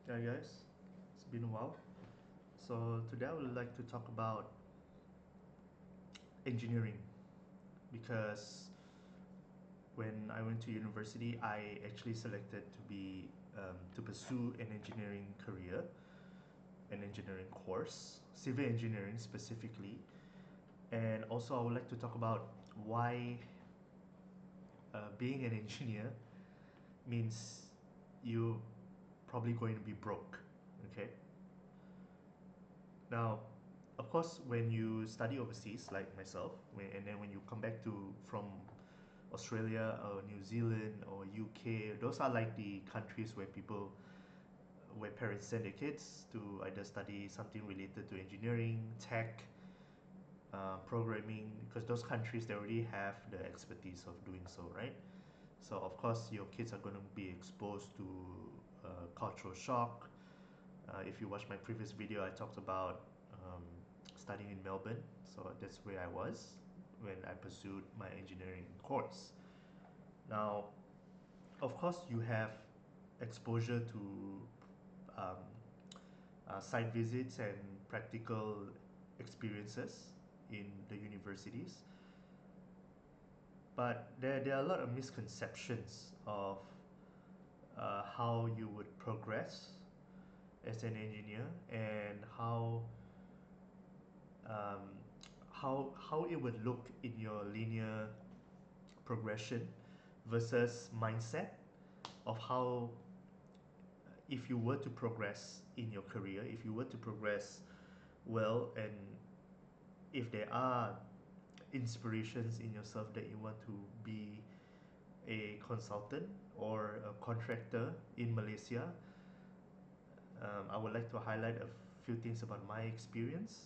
Yeah, guys, it's been a while. So today I would like to talk about engineering because when I went to university, I actually selected to pursue an engineering career, an engineering course, civil engineering specifically, and also I would like to talk about why being an engineer means you probably going to be broke. Okay, now, of course, when you study overseas, like myself, and then when you come back from Australia or New Zealand or UK, those are like the countries where parents send their kids to either study something related to engineering, tech, programming, because those countries they already have the expertise of doing so, right? So of course, your kids are going to be exposed to cultural shock. If you watch my previous video, I talked about studying in Melbourne. So that's where I was when I pursued my engineering course. Now, of course, you have exposure to um, site visits and practical experiences in the universities. But there are a lot of misconceptions of how you would progress as an engineer and um, how it would look in your linear progression versus mindset of how if you were to progress in your career, if you were to progress well, and if there are inspirations in yourself that you want to be a consultant or a contractor in Malaysia, I would like to highlight a few things about my experience.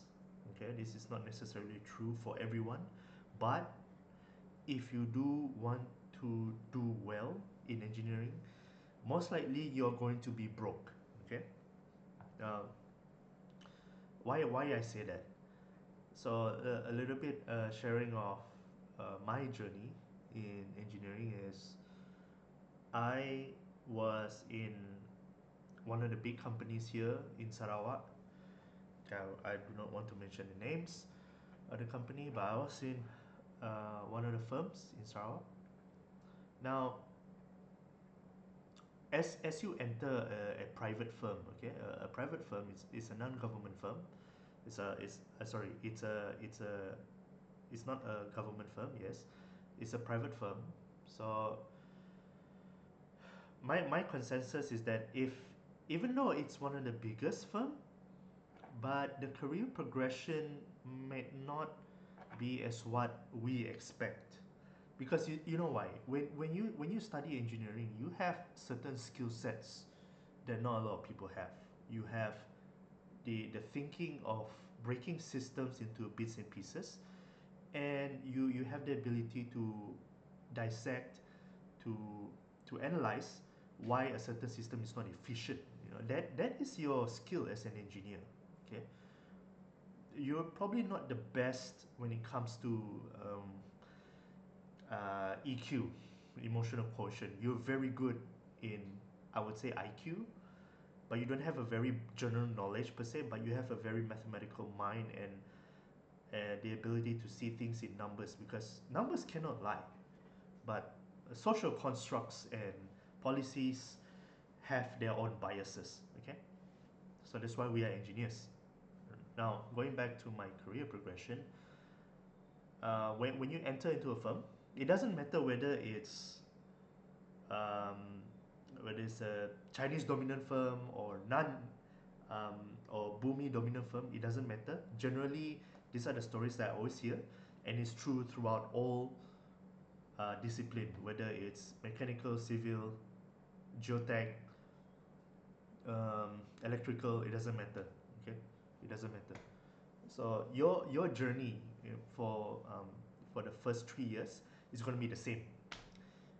Okay, this is not necessarily true for everyone, but if you do want to do well in engineering, most likely you're going to be broke. Okay, uh, why I say that? So a little bit sharing of my journey in engineering is I was in one of the big companies here in Sarawak. I do not want to mention the names of the company, but I was in one of the firms in Sarawak. Now, as you enter a private firm, okay, a private firm is a non-government firm. It's sorry, it's not a government firm. Yes, it's a private firm. So my consensus is that if even though it's one of the biggest firm, but the career progression may not be as what we expect, because you know why, when you study engineering you have certain skill sets that not a lot of people have. You have the thinking of breaking systems into bits and pieces, and you have the ability to dissect, to analyze why a certain system is not efficient. That is your skill as an engineer. Okay, you're probably not the best when it comes to EQ, emotional quotient. You're very good in, I would say, IQ, but you don't have a very general knowledge per se, but you have a very mathematical mind and the ability to see things in numbers, because numbers cannot lie. But social constructs and policies have their own biases. Okay, so that's why we are engineers. Now, going back to my career progression, when you enter into a firm, it doesn't matter um, whether it's a Chinese dominant firm or non or Bumi dominant firm. It doesn't matter. Generally, these are the stories that I always hear, and it's true throughout all discipline, whether it's mechanical, civil, geotech, electrical. It doesn't matter. Okay, it doesn't matter. So your journey for the first 3 years is going to be the same.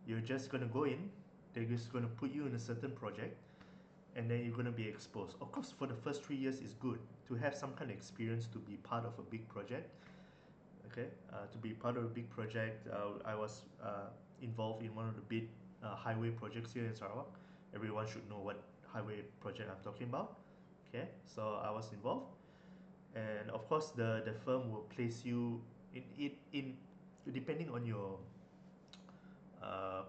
You're just going to go in, they're just going to put you in a certain project, and then you're going to be exposed. Of course, for the first 3 years is good to have some kind of experience, to be part of a big project. Okay, to be part of a big project, I was involved in one of the big highway projects here in Sarawak. Everyone should know what highway project I'm talking about. Okay, so I was involved, and of course the firm will place you in depending on your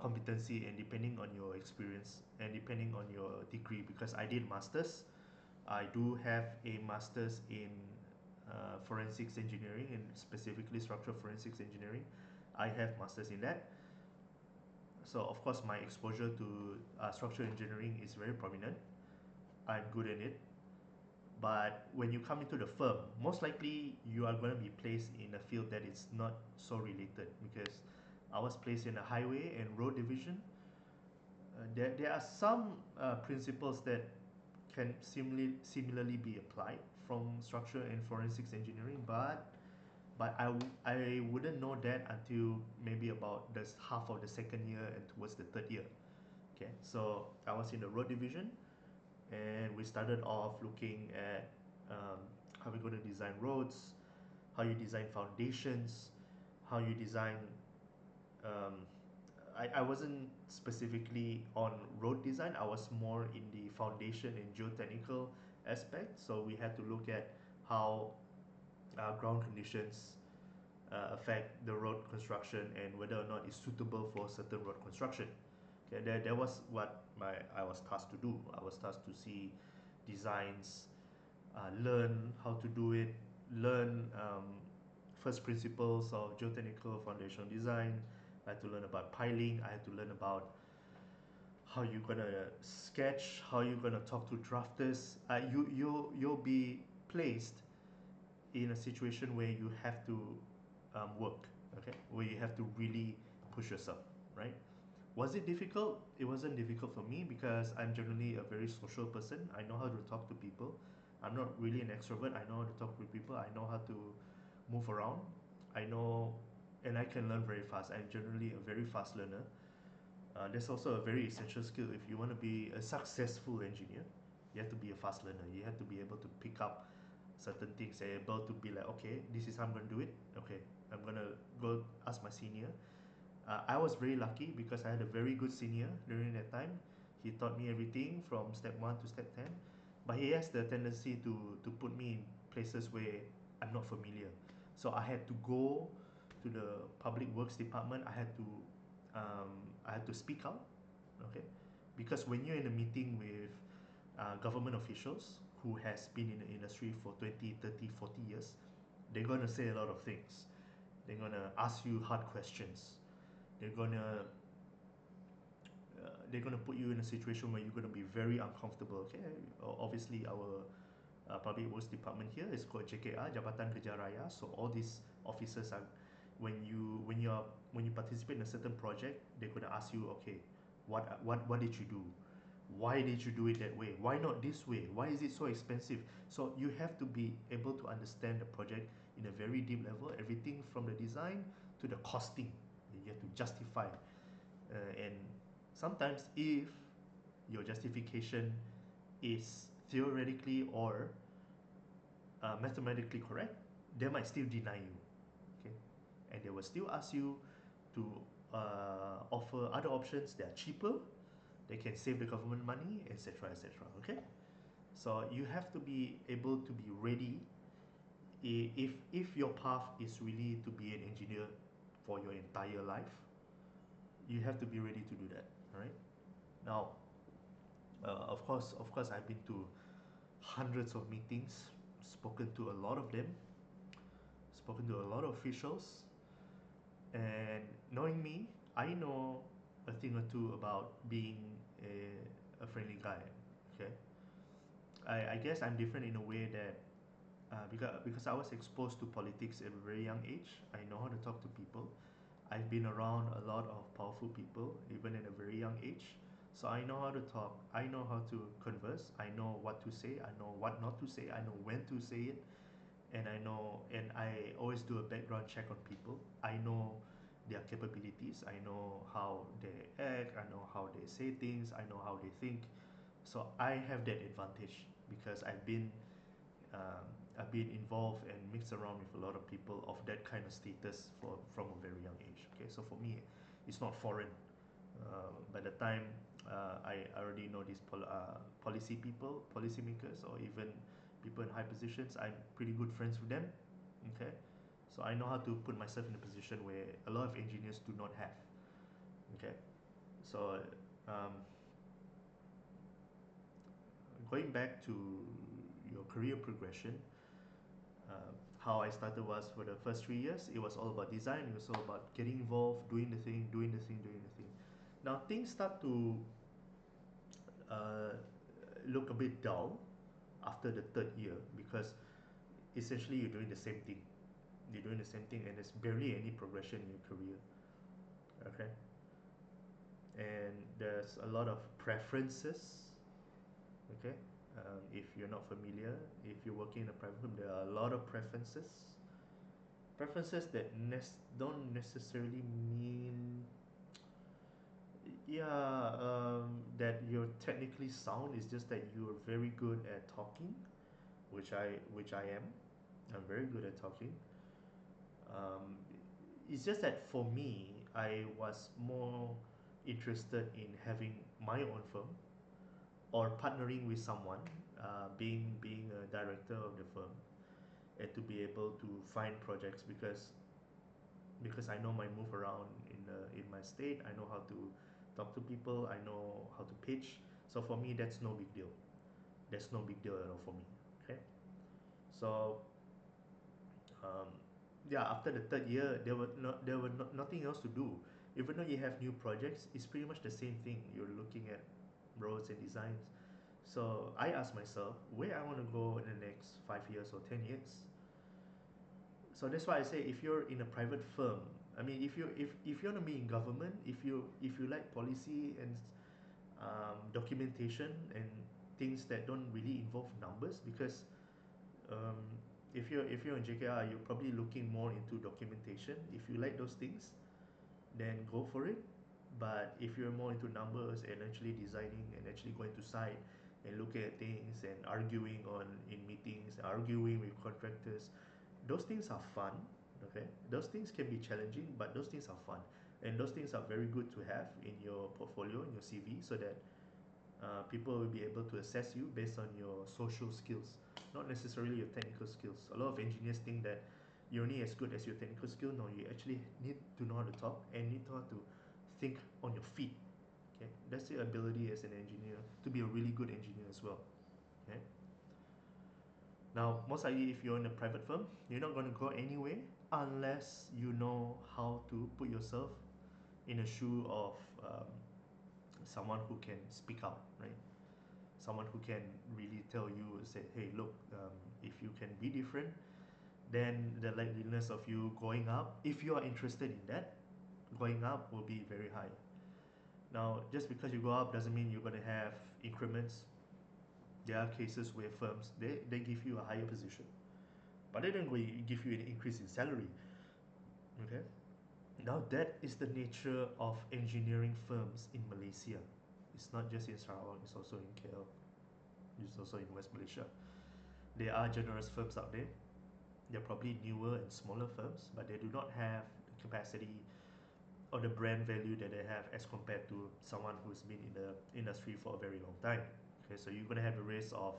competency and depending on your experience and depending on your degree, because I did masters. I do have a master's in forensics engineering, and specifically structural forensics engineering. I have masters in that. So of course my exposure to structural engineering is very prominent. I'm good at it. But when you come into the firm, most likely you are going to be placed in a field that is not so related, because I was placed in a highway and road division. There are some principles that can similarly be applied from structural and forensics engineering, but I wouldn't know that until maybe about the half of the second year and towards the third year. Okay, so I was in the road division, and we started off looking at how we're going to design roads, how you design foundations, how you design. Um, I wasn't specifically on road design. I was more in the foundation and geotechnical aspect. So we had to look at how ground conditions affect the road construction and whether or not it's suitable for certain road construction. Okay, that was what I was tasked to do. I was tasked to see designs, learn how to do it, learn first principles of geotechnical foundational design. I had to learn about piling. I had to learn about how you're gonna sketch, how you're gonna talk to drafters. You'll be placed in a situation where you have to work, okay, where you have to really push yourself, right? Was it difficult? It wasn't difficult for me because I'm generally a very social person. I know how to talk to people. I'm not really an extrovert. I know how to talk with people. I know how to move around. I know, and I can learn very fast. I'm generally a very fast learner. That's also a very essential skill. If you want to be a successful engineer, you have to be a fast learner. You have to be able to pick up certain things, able to be like, okay, this is how I'm going to do it. Okay, I'm going to go ask my senior. I was very lucky because I had a very good senior during that time. He taught me everything from step 1 to step 10. But he has the tendency to put me in places where I'm not familiar. So I had to go to the public works department. I had to speak out, okay? Because when you're in a meeting with government officials who has been in the industry for 20, 30, 40 years, they're going to say a lot of things. They're going to ask you hard questions. They're going to put you in a situation where you're going to be very uncomfortable. Okay, obviously our public works department here is called JKR, Jabatan Kerja Raya. So all these officers are, when you participate in a certain project, they're going to ask you, okay, what did you do? Why did you do it that way? Why not this way? Why is it so expensive? So you have to be able to understand the project in a very deep level, everything from the design to the costing. You have to justify, and sometimes if your justification is theoretically or mathematically correct, they might still deny you, okay, and they will still ask you to offer other options that are cheaper, they can save the government money, etc., etc. Okay, so you have to be able to be ready. If your path is really to be an engineer for your entire life, you have to be ready to do that. All right. Now, of course, I've been to hundreds of meetings, spoken to a lot of them, spoken to a lot of officials, and knowing me, I know a thing or two about being a friendly guy. Okay, I guess I'm different in a way that because I was exposed to politics at a very young age, I know how to talk to people. I've been around a lot of powerful people, even at a very young age. So I know how to talk. I know how to converse. I know what to say. I know what not to say. I know when to say it. And I always do a background check on people. I know their capabilities. I know how they act. I know how they say things. I know how they think. So I have that advantage because um, I've been involved and mixed around with a lot of people of that kind of status from a very young age. Okay, so for me, it's not foreign. By the time I already know these policy people, policymakers, or even people in high positions. I'm pretty good friends with them. Okay, so I know how to put myself in a position where a lot of engineers do not have. Okay, so um, going back to your career progression, how I started was for the first 3 years, it was all about design. It was all about getting involved, doing the thing, doing the thing, doing the thing. Now things start to uh, look a bit dull after the third year because essentially you're doing the same thing. You're doing the same thing, and there's barely any progression in your career. Okay, and there's a lot of preferences. Okay, if you're not familiar, if you're working in a private firm, there are a lot of preferences that don't necessarily mean, yeah, that you're technically sound. It's just that you're very good at talking, which I am. I'm very good at talking. um, it's just that for me, I was more interested in having my own firm or partnering with someone, being a director of the firm, and to be able to find projects because I know my move around in my state. I know how to talk to people. I know how to pitch. So for me, that's no big deal. That's no big deal at all for me. Okay. So um, yeah, after the third year, nothing else to do. Even though you have new projects, it's pretty much the same thing. You're looking at roads and designs. So I asked myself where I want to go in the next 5 years or 10 years. So that's why I say if you're in a private firm, I mean, if you want to be in government, if you like policy and documentation and things that don't really involve numbers, because um, if you're in JKR, you're probably looking more into documentation. If you like those things, then go for it. But if you're more into numbers and actually designing and actually going to site and looking at things and arguing on in meetings, arguing with contractors, those things are fun. Okay, those things can be challenging, but those things are fun, and those things are very good to have in your portfolio, in your CV, so that people will be able to assess you based on your social skills, not necessarily your technical skills. A lot of engineers think that you're only as good as your technical skill. No, you actually need to know how to talk and need to know how to think on your feet. Okay, that's the ability as an engineer to be a really good engineer as well. Okay. Now, most likely, if you're in a private firm, you're not going to go anywhere unless you know how to put yourself in a shoe of someone who can speak out, right? Someone who can really tell you, say, hey, look, if you can be different, then the likeliness of you going up, if you are interested in that, going up will be very high. Now, just because you go up doesn't mean you're going to have increments. There are cases where firms, they give you a higher position, but they don't give you an increase in salary. Okay. Now that is the nature of engineering firms in Malaysia. It's not just in Sarawak, it's also in KL, it's also in West Malaysia. There are generous firms out there. They're probably newer and smaller firms, but they do not have the capacity or the brand value that they have as compared to someone who's been in the industry for a very long time. Okay, so you're gonna have the risk of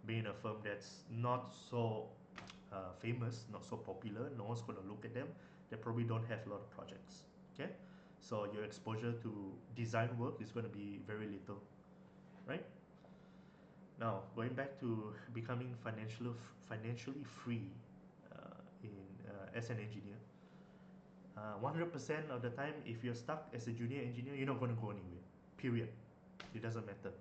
being in a firm that's not so famous, not so popular. No one's gonna look at them. They probably don't have a lot of projects. Okay, so your exposure to design work is gonna be very little, right? Now, going back to becoming financially free in as an engineer, 100% of the time, if you're stuck as a junior engineer, you're not going to go anywhere. Period. It doesn't matter.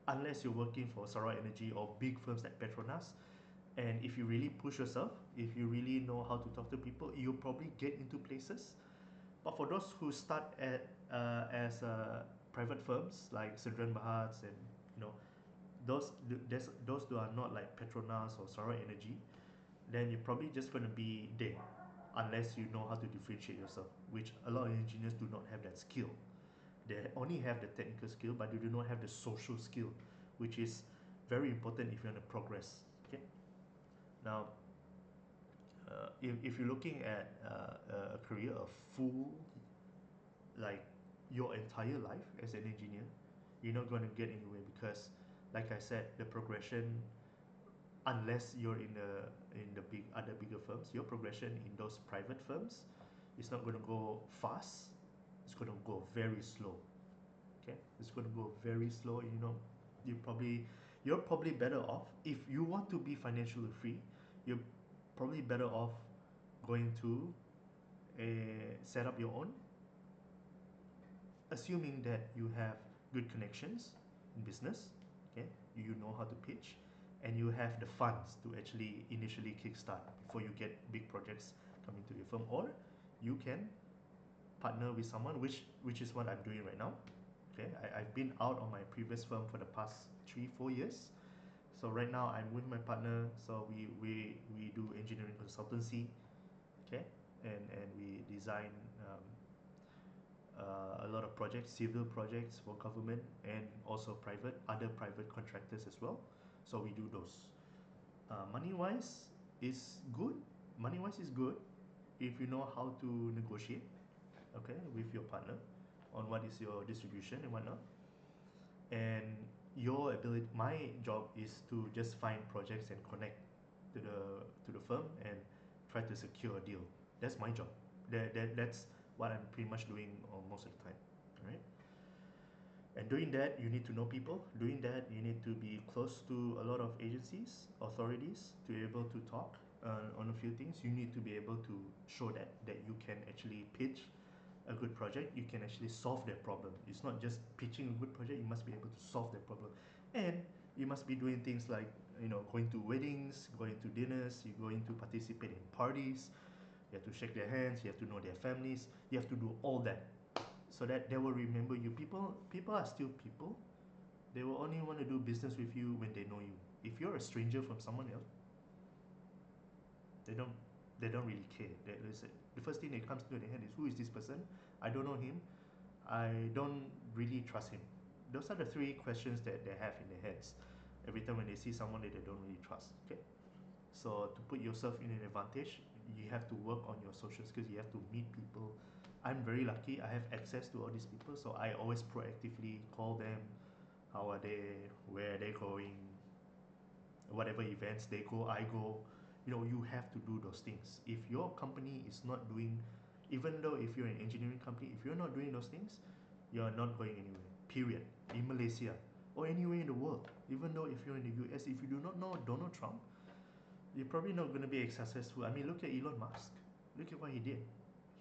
Unless you're working for Sarawak Energy or big firms like Petronas. And if you really push yourself, if you really know how to talk to people, you'll probably get into places. But for those who start at as private firms like Sedran Bahats and you know those who are not like Petronas or Sarawak Energy, then you're probably just going to be there unless you know how to differentiate yourself, which a lot of engineers do not have that skill. They only have the technical skill, but they do not have the social skill, which is very important if you want to progress. Okay. Now, if you're looking at a career of full, like your entire life as an engineer, you're not going to get anywhere because, like I said, the progression, unless you're in the bigger firms, your progression in those private firms is not going to go fast. It's going to go very slow. Okay, it's going to go very slow. You know, you probably you're probably better off if you want to be financially free. You're probably better off going to set up your own, assuming that you have good connections in business. Okay, you know how to pitch, and you have the funds to actually initially kickstart before you get big projects coming to your firm, or you can partner with someone, which is what I'm doing right now. Okay, I've been out on my previous firm for the past 3-4 years. So right now I'm with my partner. So we do engineering consultancy. Okay, and we design a lot of projects, civil projects for government and also other private contractors as well. So we do those. Money wise is good. Money wise is good if you know how to negotiate, okay, with your partner on what is your distribution and whatnot. And your ability, my job is to just find projects and connect to the firm and try to secure a deal. That's my job. That's what I'm pretty much doing most of the time. All right. And doing that, you need to know people. Doing that, you need to be close to a lot of agencies, authorities, to be able to talk on a few things. You need to be able to show that you can actually pitch a good project. You can actually solve their problem. It's not just pitching a good project. You must be able to solve their problem, and you must be doing things like, you know, going to weddings, going to dinners. You're going to participate in parties. You have to shake their hands. You have to know their families. You have to do all that so that they will remember you. People are still people. They will only want to do business with you when they know you. If you're a stranger from someone else, they don't they don't really care. The first thing that comes to their head is, who is this person? I don't know him. I don't really trust him. Those are the three questions that they have in their heads every time when they see someone that they don't really trust. Okay, so to put yourself in an advantage, you have to work on your social skills. You have to meet people. I'm very lucky. I have access to all these people, so I always proactively call them. How are they? Where are they going? Whatever events they go, I go. You know, you have to do those things. If your company is not doing, even though if you're an engineering company, if you're not doing those things, you're not going anywhere. Period. In Malaysia or anywhere in the world, even though if you're in the US, if you do not know Donald Trump, you're probably not going to be successful. I mean, look at Elon Musk. Look at what he did.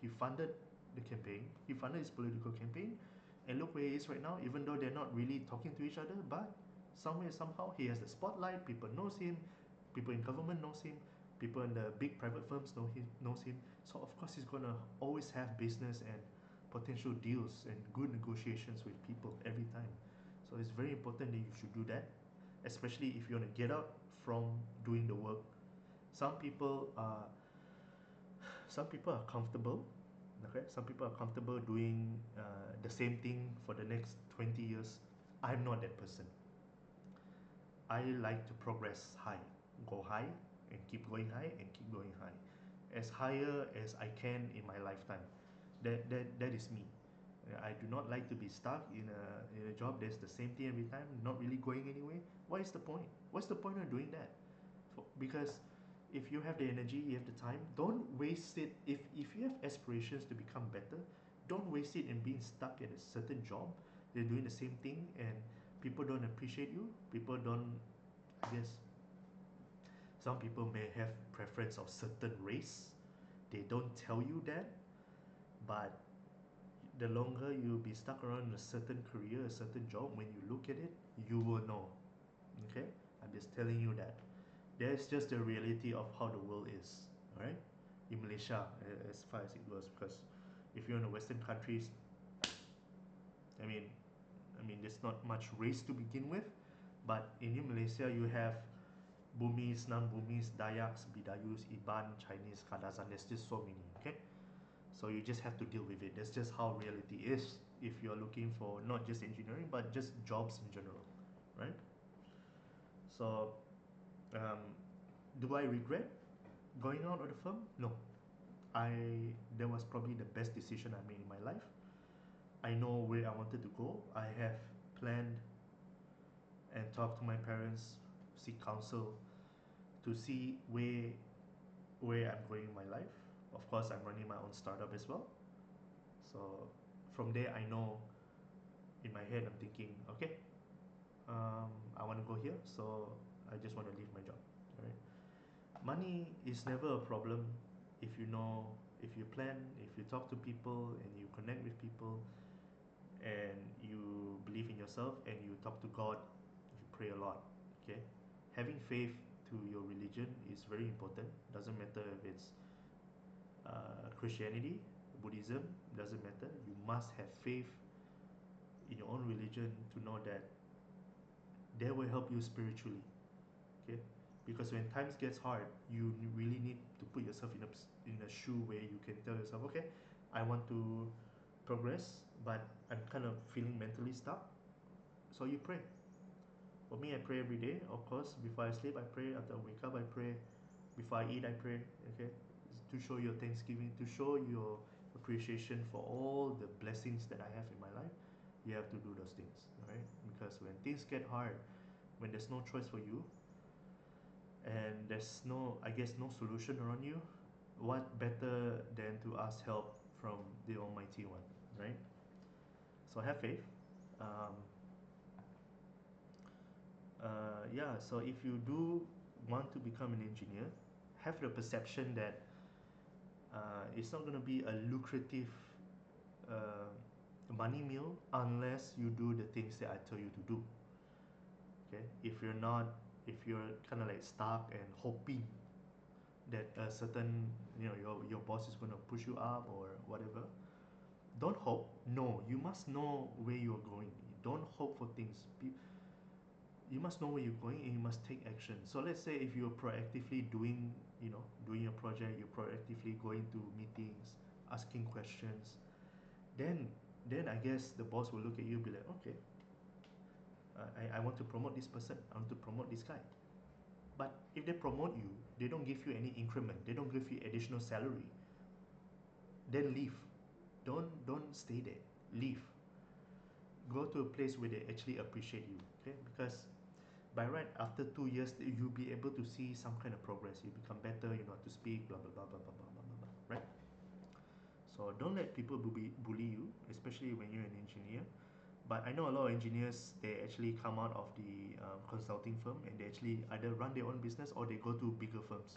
He funded the campaign. He funded his political campaign, and look where he is right now. Even though they're not really talking to each other, but somewhere somehow he has the spotlight. People knows him. People in government knows him. People in the big private firms knows him. So of course he's gonna always have business and potential deals and good negotiations with people every time. So it's very important that you should do that, especially if you want to get out from doing the work. Some people are comfortable. Okay, some people are comfortable doing the same thing for the next 20 years. I'm not that person. I like to progress high, go high, and keep going high and keep going high, as higher as I can in my lifetime. That is me. I do not like to be stuck in a job that's the same thing every time, not really going anywhere. What is the point? What's the point of doing that? Because if you have the energy, you have the time, don't waste it. If you have aspirations to become better, don't waste it in being stuck at a certain job. They're doing the same thing and people don't appreciate you. People don't, I guess, some people may have preference of certain race. They don't tell you that, but the longer you'll be stuck around a certain career, a certain job, when you look at it, you will know. Okay, I'm just telling you that. That's just the reality of how the world is. All right, in Malaysia, as far as it goes, because if you're in the Western countries, I mean, there's not much race to begin with, but in Malaysia you have Bumis, non-Bumis, Dayaks, Bidayus, Iban, Chinese, Kadazan. There's just so many. Okay, so you just have to deal with it. That's just how reality is. If you're looking for not just engineering but just jobs in general, right? So, um, do I regret going out of the firm? No. That was probably the best decision I made in my life. I know where I wanted to go. I have planned and talked to my parents, seek counsel to see where I'm going in my life. Of course, I'm running my own startup as well. So from there, I know in my head, I'm thinking, okay, I want to go here, so I just want to leave my job. All right. Money is never a problem if you know, if you plan, if you talk to people and you connect with people and you believe in yourself and you talk to God, you pray a lot. Okay. Having faith to your religion is very important. Doesn't matter if it's Christianity, Buddhism, doesn't matter. You must have faith in your own religion to know that they will help you spiritually. Okay, because when times gets hard, you really need to put yourself in a shoe where you can tell yourself, okay, I want to progress, but I'm kind of feeling mentally stuck. So you pray. For me, I pray every day. Of course, before I sleep, I pray. After I wake up, I pray. Before I eat, I pray. Okay, to show your thanksgiving, to show your appreciation for all the blessings that I have in my life. You have to do those things, right? Because when things get hard, when there's no choice for you, and there's no, I guess, no solution around you, what better than to ask help from the Almighty One, right? So have faith. Um, yeah, so if you do want to become an engineer, have the perception that it's not going to be a lucrative uh, money meal unless you do the things that I tell you to do. Okay, if you're not, if you're kind of like stuck and hoping that a certain, your boss is going to push you up or whatever, don't hope. No, you must know where you're going. Don't hope for things. You must know where you're going and you must take action. So let's say if you're proactively doing, doing your project, you're proactively going to meetings, asking questions, then I guess the boss will look at you and be like, okay, I want to promote this person, I want to promote this guy. But if they promote you, they don't give you any increment, they don't give you additional salary, then leave. Don't stay there. Leave. Go to a place where they actually appreciate you. Okay, because by right after 2 years you'll be able to see some kind of progress. You become better, you know how to speak, blah blah blah blah blah blah blah blah, right? So don't let people bully you, especially when you're an engineer. But I know a lot of engineers, they actually come out of the consulting firm and they actually either run their own business or they go to bigger firms.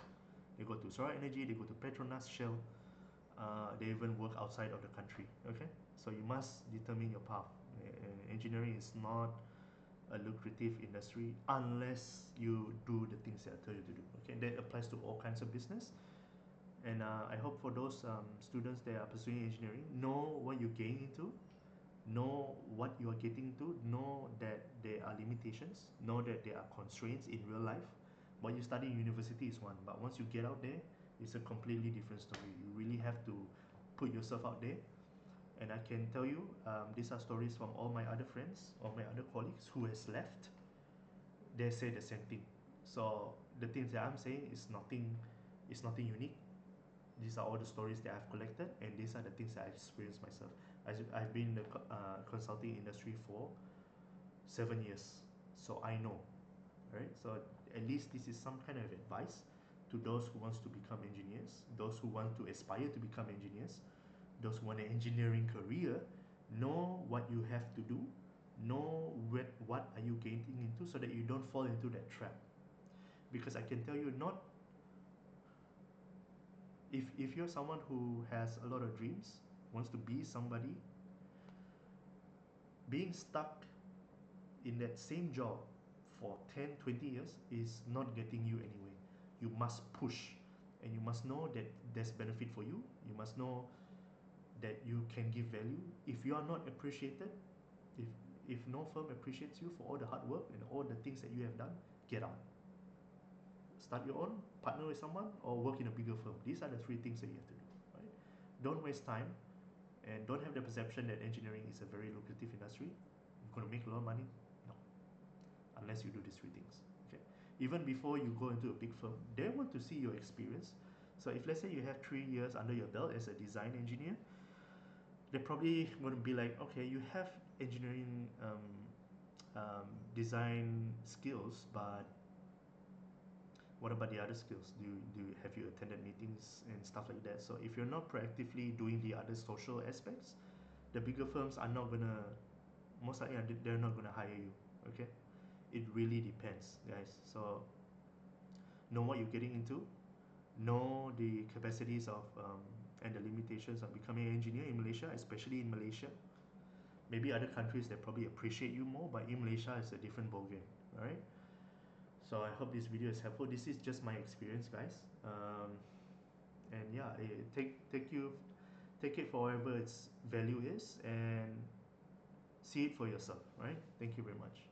They go to Solar Energy, they go to Petronas, Shell. They even work outside of the country. Okay, so you must determine your path. Engineering is not a lucrative industry unless you do the things that I tell you to do. Okay, that applies to all kinds of business. And I hope for those students that are pursuing engineering, know what you're getting into, know what you are getting into, know that there are limitations, know that there are constraints in real life. What you study in university is one, but once you get out there, it's a completely different story. You really have to put yourself out there. And I can tell you, these are stories from all my other friends, all my other colleagues who has left. They say the same thing. So the things that I'm saying is nothing unique. These are all the stories that I've collected, and these are the things that I experienced myself. I've been in the consulting industry for 7 years, so I know, right? So at least this is some kind of advice to those who wants to become engineers, those who want to aspire to become engineers, those who want an engineering career. Know what you have to do, know what are you getting into, so that you don't fall into that trap. Because I can tell you, not if you're someone who has a lot of dreams, wants to be somebody, being stuck in that same job for 10, 20 years is not getting you anywhere. You must push, and you must know that there's benefit for you. You must know that you can give value. If you are not appreciated, if if no firm appreciates you for all the hard work and all the things that you have done, get out. Start your own, partner with someone, or work in a bigger firm. These are the three things that you have to do, right? Don't waste time, and don't have the perception that engineering is a very lucrative industry. You're going to make a lot of money. No, unless you do these three things. Okay. Even before you go into a big firm, they want to see your experience. So if let's say you have 3 years under your belt as a design engineer, they're probably going to be like, okay, you have engineering design skills, but what about the other skills? Have you attended meetings and stuff like that? So if you're not proactively doing the other social aspects, the bigger firms are not gonna, most likely they're not gonna hire you. Okay, it really depends, guys. So know what you're getting into, know the capacities of and the limitations of becoming an engineer in Malaysia, especially in Malaysia. Maybe other countries they probably appreciate you more, but in Malaysia it's a different ballgame. All right. So I hope this video is helpful. This is just my experience, guys. And yeah, take it for whatever its value is, and see it for yourself. Right? Thank you very much.